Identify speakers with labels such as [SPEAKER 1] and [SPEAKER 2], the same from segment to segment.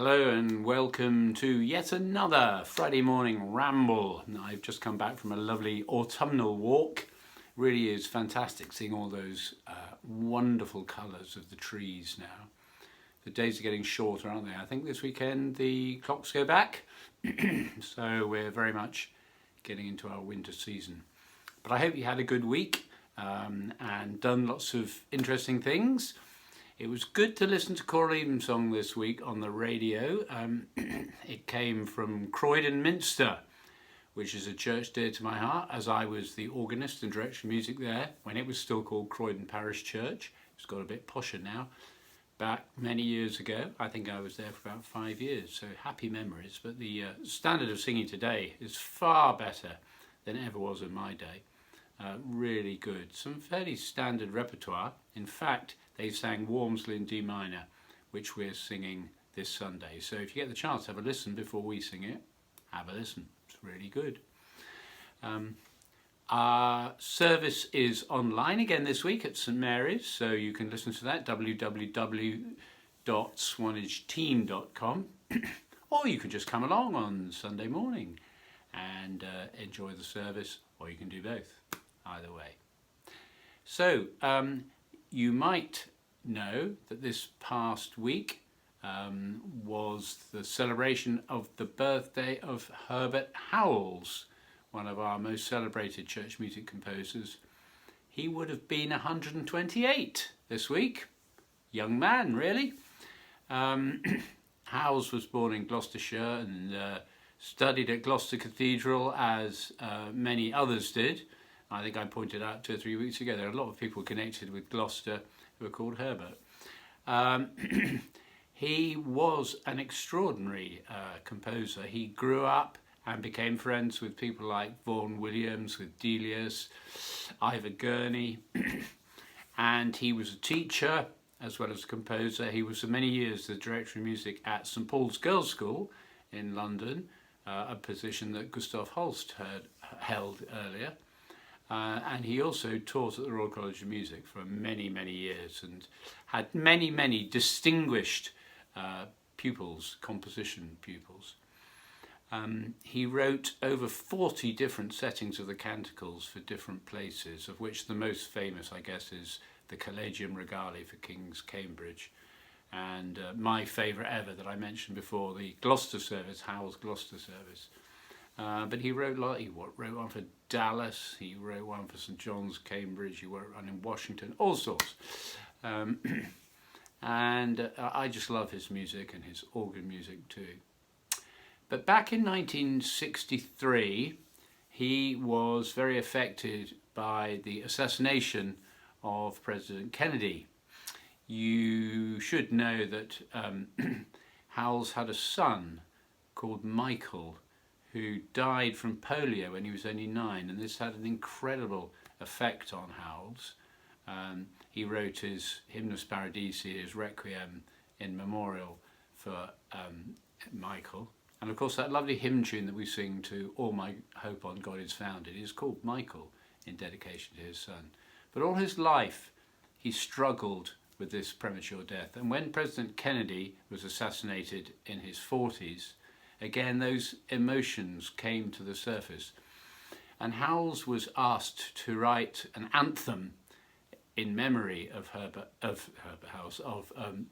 [SPEAKER 1] Hello and welcome to yet another Friday morning ramble. I've just come back from a lovely autumnal walk. Really is fantastic seeing all those wonderful colours of the trees now. The days are getting shorter, aren't they? I think this weekend the clocks go back, so we're very much getting into our winter season. But I hope you had a good week and done lots of interesting things. It was good to listen to Coral Evensong this week on the radio. It came from Croydon Minster, which is a church dear to my heart, as I was the organist and director of music there when it was still called Croydon Parish Church. It's got a bit posher now. Back many years ago, I think I was there for about 5 years, so happy memories. But the standard of singing today is far better than it ever was in my day. Really good. Some fairly standard repertoire. In fact, they sang Walmsley in D minor, which we're singing this Sunday. So if you get the chance to have a listen before we sing it, have a listen. It's really good. Our service is online again this week at St Mary's, so you can listen to that, www.swanageteam.com, or you can just come along on Sunday morning and enjoy the service, or you can do both, either way. So, you might know that this past week was the celebration of the birthday of Herbert Howells, one of our most celebrated church music composers. He would have been 128 this week. Young man, really. Howells was born in Gloucestershire and studied at Gloucester Cathedral, as many others did. I think I pointed out 2 or 3 weeks ago, there are a lot of people connected with Gloucester who are called Herbert. He was an extraordinary composer. He grew up and became friends with people like Vaughan Williams, with Delius, Ivor Gurney, and he was a teacher as well as a composer. He was for many years the director of music at St Paul's Girls' School in London, a position that Gustav Holst held earlier. And he also taught at the Royal College of Music for many, many years and had many, many distinguished pupils, composition pupils. He wrote over 40 different settings of the canticles for different places, of which the most famous, I guess, is the Collegium Regale for King's Cambridge. And my favourite ever that I mentioned before, the Gloucester service, Howells Gloucester service. But he wrote wrote one for Dallas, he wrote one for St John's, Cambridge, he wrote one in Washington, all sorts. And I just love his music and his organ music too. But back in 1963, he was very affected by the assassination of President Kennedy. You should know that Howells had a son called Michael, who died from polio when he was only 9, and this had an incredible effect on Howells. He wrote his Hymnus Paradisi, his Requiem in memorial for Michael. And of course that lovely hymn tune that we sing to All My Hope on God Is Founded is called Michael in dedication to his son. But all his life he struggled with this premature death. And when President Kennedy was assassinated in his 40s, again, those emotions came to the surface. And Howells was asked to write an anthem in memory of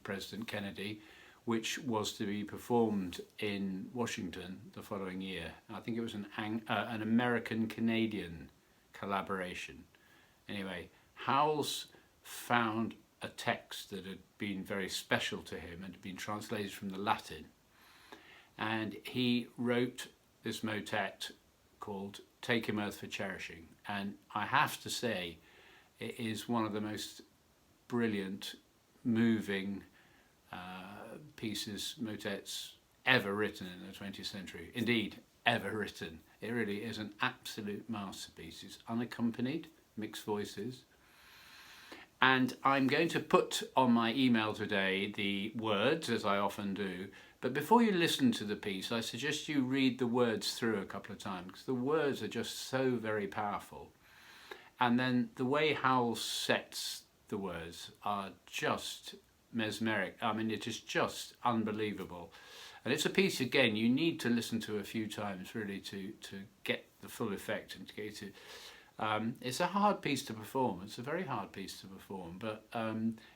[SPEAKER 1] President Kennedy, which was to be performed in Washington the following year. I think it was an American-Canadian collaboration. Anyway, Howells found a text that had been very special to him and had been translated from the Latin. And he wrote this motet called Take Him Earth for Cherishing. And I have to say, it is one of the most brilliant, moving pieces, motets ever written in the 20th century. Indeed, ever written. It really is an absolute masterpiece. It's unaccompanied, mixed voices. And I'm going to put on my email today the words, as I often do. But before you listen to the piece, I suggest you read the words through a couple of times, because the words are just so very powerful. And then the way Howells sets the words are just mesmeric. I mean, it is just unbelievable. And it's a piece, again, you need to listen to a few times really to get the full effect and to get to. It's a hard piece to perform. It's a very hard piece to perform, but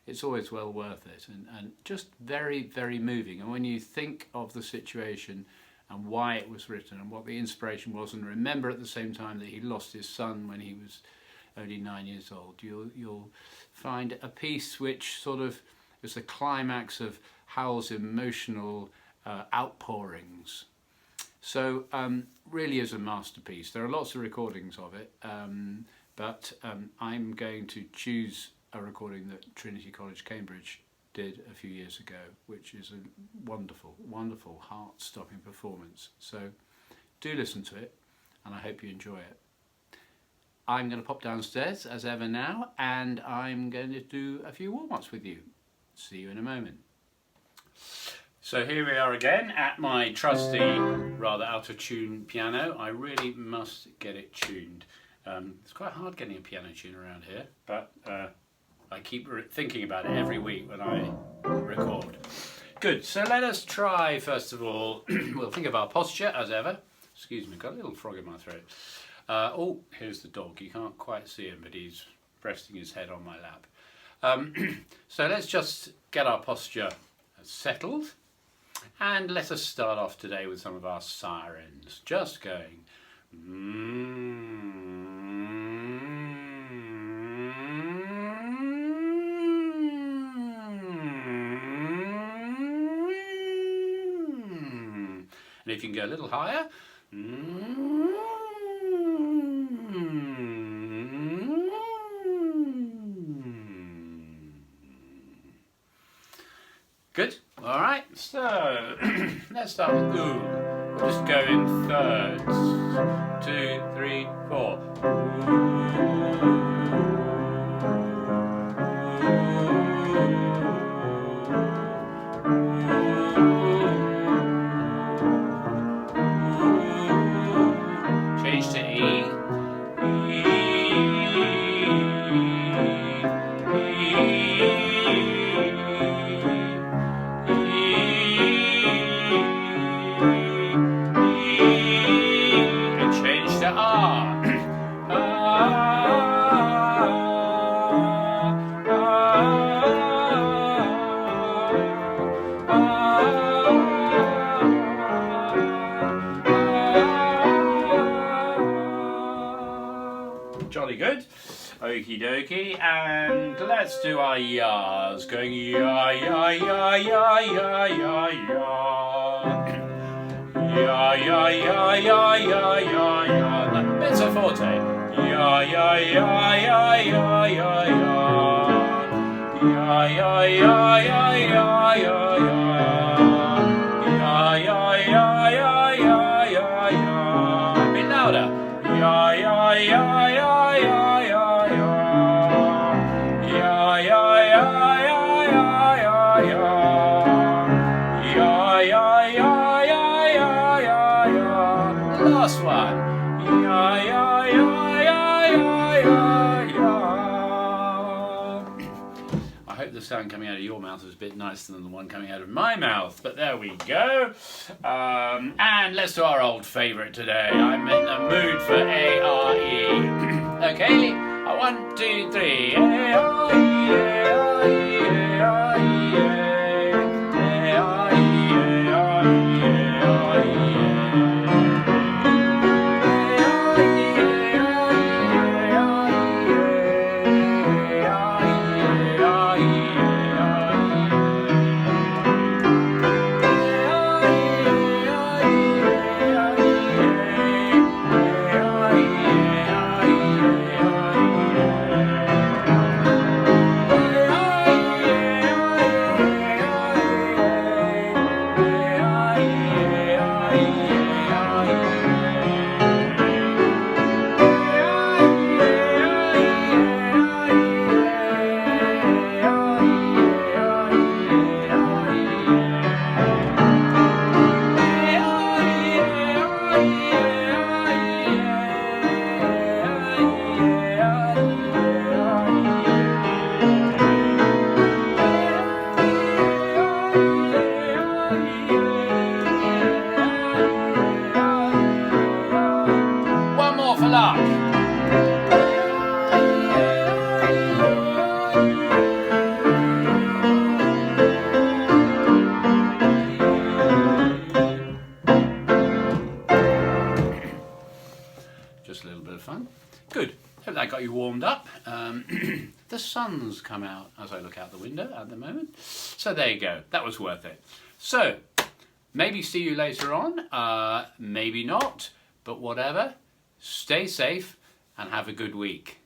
[SPEAKER 1] it's always well worth it, and just very, very moving. And when you think of the situation and why it was written and what the inspiration was, and remember at the same time that he lost his son when he was only 9 years old, you'll find a piece which sort of is the climax of Howells' emotional outpourings. So really is a masterpiece. There are lots of recordings of it, but I'm going to choose a recording that Trinity College, Cambridge did a few years ago, which is a wonderful, wonderful, heart-stopping performance. So do listen to it, and I hope you enjoy it. I'm going to pop downstairs as ever now, and I'm going to do a few warm-ups with you. See you in a moment. So here we are again at my trusty, rather out of tune piano. I really must get it tuned. It's quite hard getting a piano tune around here, but I keep thinking about it every week when I record. Good, so let us try first of all, we'll think of our posture as ever. Excuse me, got a little frog in my throat. Oh, here's the dog. You can't quite see him, but he's resting his head on my lap. So let's just get our posture settled. And let us start off today with some of our sirens. Just going. And if you can go a little higher. Good. All right. So let's start with ooh. We'll just go in thirds. 2, 3, 4. Change to E. Jolly good. Okie dokie, and let's do our yas. Going ya ya ya ya ya ya ya. Ya ya ya ya ya ya ya. Mezzo forte. Ya ya ya ya ya ya ya. Ya ya ya ya ya ya ya. Ya ya ya ya ya ya ya. A bit louder. Ya ya ya ya ya ya ya. Ya ya ya ya ya ya ya. Ya ya ya ya ya ya ya. Last one. Ya ya ya ya ya ya ya. I hope the sound coming out of your mouth is a bit nicer than the one coming out of my mouth, but there we go. And let's do our old favourite today. I'm in the mood for A-R-E. Okay, 1, 2, 3. A-R-E, A-R-E, A-R-E, A-R-E, just a little bit of fun. Good. Hope that got you warmed up. The sun's come out as I look out the window at the moment. So there you go. That was worth it. So maybe see you later on. Maybe not. But whatever. Stay safe and have a good week.